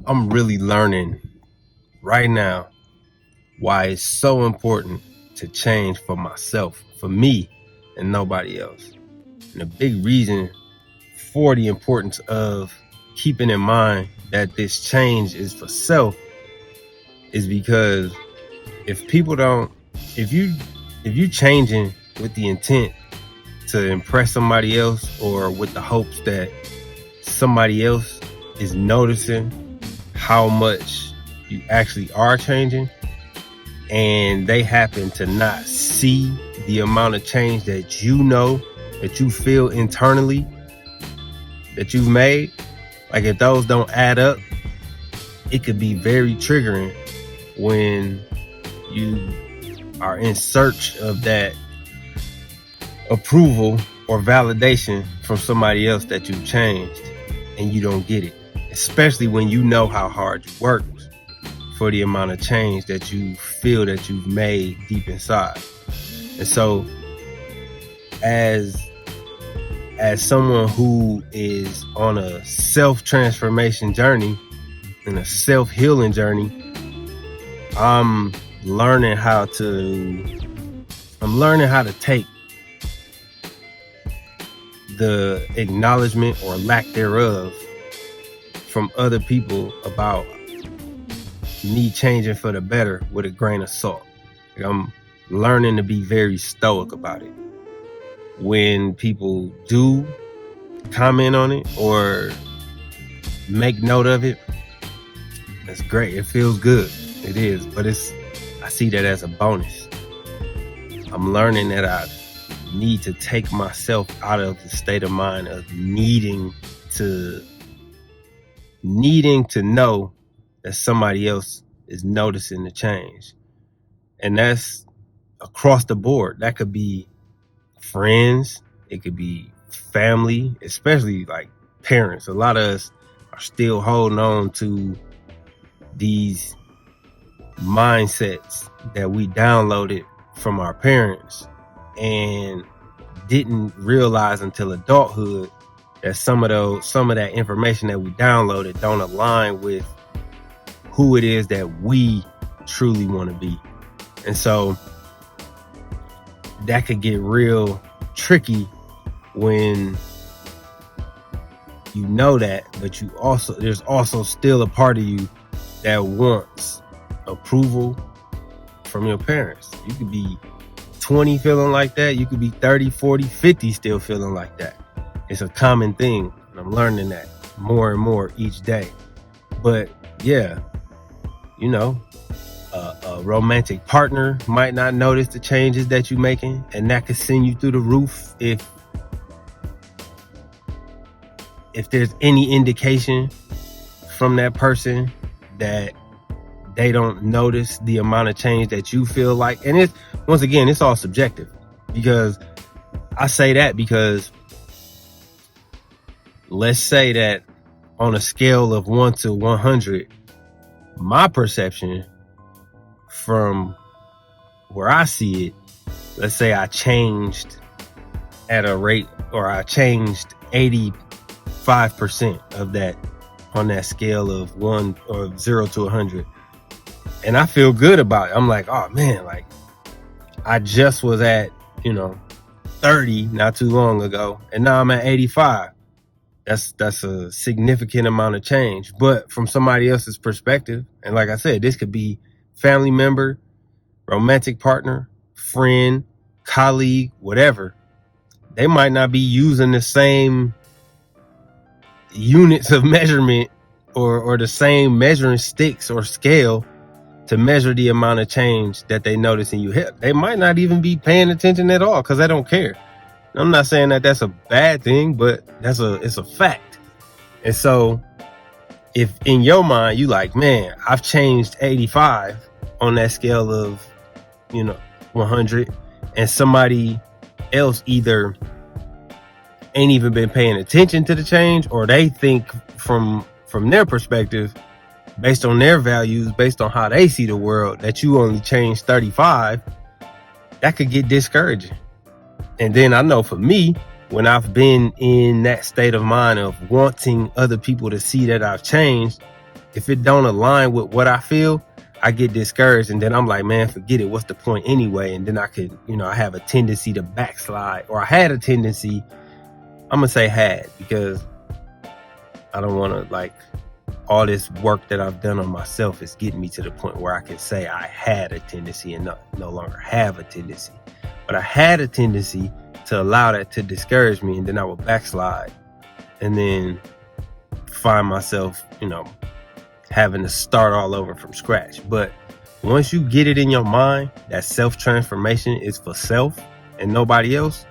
I'm really learning right now why it's so important to change for myself, for me, and nobody else. And a big reason for the importance of keeping in mind that this change is for self is because if people don't, if you changing with the intent to impress somebody else or with the hopes that somebody else is noticing how much you actually are changing, and they happen to not see the amount of change that you know, that you feel internally that you've made, like if those don't add up, it could be very triggering when you are in search of that approval or validation from somebody else that you've changed and you don't get it, especially when you know how hard you worked for the amount of change that you feel that you've made deep inside. And so as someone who is on a self-transformation journey and a self-healing journey, I'm learning how to take the acknowledgement or lack thereof from other people about me changing for the better with a grain of salt. Like, I'm learning to be very stoic about it. When people do comment on it or make note of it, that's great. It feels good. It is, but I see that as a bonus. I'm learning that I need to take myself out of the state of mind of needing to know that somebody else is noticing the change. And that's across the board. That could be friends, it could be family, especially like parents. A lot of us are still holding on to these mindsets that we downloaded from our parents and didn't realize until adulthood that some of that information that we downloaded don't align with who it is that we truly want to be. And so that could get real tricky when you know that, but there's also still a part of you that wants approval from your parents. You could be 20 feeling like that. You could be 30, 40, 50 still feeling like that. It's a common thing. And I'm learning that more and more each day. But yeah, a romantic partner might not notice the changes that you're making, and that could send you through the roof if there's any indication from that person that they don't notice the amount of change that you feel like. And it's all subjective, because I say that because let's say that on a scale of 1 to 100, my perception from where I see it, let's say I changed at a rate, or I changed 85% of that on that scale of 1 or 0 to 100. And I feel good about it. I'm like, oh man, like I just was at, 30 not too long ago, and now I'm at 85. That's a significant amount of change. But from somebody else's perspective, and like I said, this could be family member, romantic partner, friend, colleague, whatever. They might not be using the same units of measurement or the same measuring sticks or scale to measure the amount of change that they notice in you. They might not even be paying attention at all because they don't care. I'm not saying that that's a bad thing, but it's a fact. And so if in your mind you like, man, I've changed 85 on that scale of 100, and somebody else either ain't even been paying attention to the change, or they think from their perspective, based on their values, based on how they see the world, that you only changed 35, that could get discouraging. And then I know for me, when I've been in that state of mind of wanting other people to see that I've changed, if it don't align with what I feel, I get discouraged, and then I'm like, man, forget it. What's the point anyway? And then I could, I have a tendency to backslide, or I had a tendency. I'm gonna say had, because I don't want to, like, all this work that I've done on myself is getting me to the point where I can say I had a tendency and no longer have a tendency. But I had a tendency to allow that to discourage me, and then I would backslide and then find myself, having to start all over from scratch. But once you get it in your mind that self-transformation is for self and nobody else,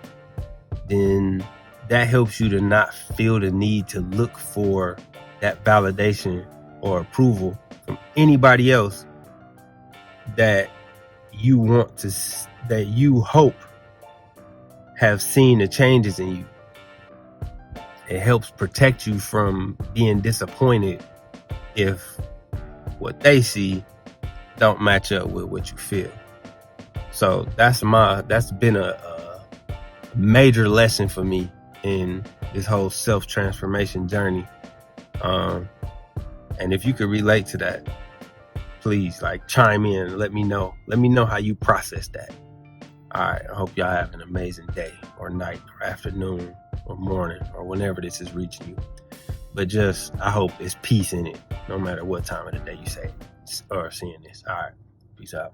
then that helps you to not feel the need to look for that validation or approval from anybody else that you want to, that you hope have seen the changes in you. It helps protect you from being disappointed if what they see don't match up with what you feel. So that's been a major lesson for me in this whole self-transformation journey. And if you could relate to that, please, like, chime in and let me know how you process that. All right, I hope y'all have an amazing day or night or afternoon or morning or whenever this is reaching you. But I hope it's peace in it, no matter what time of the day you say it or seeing this. All right, peace out.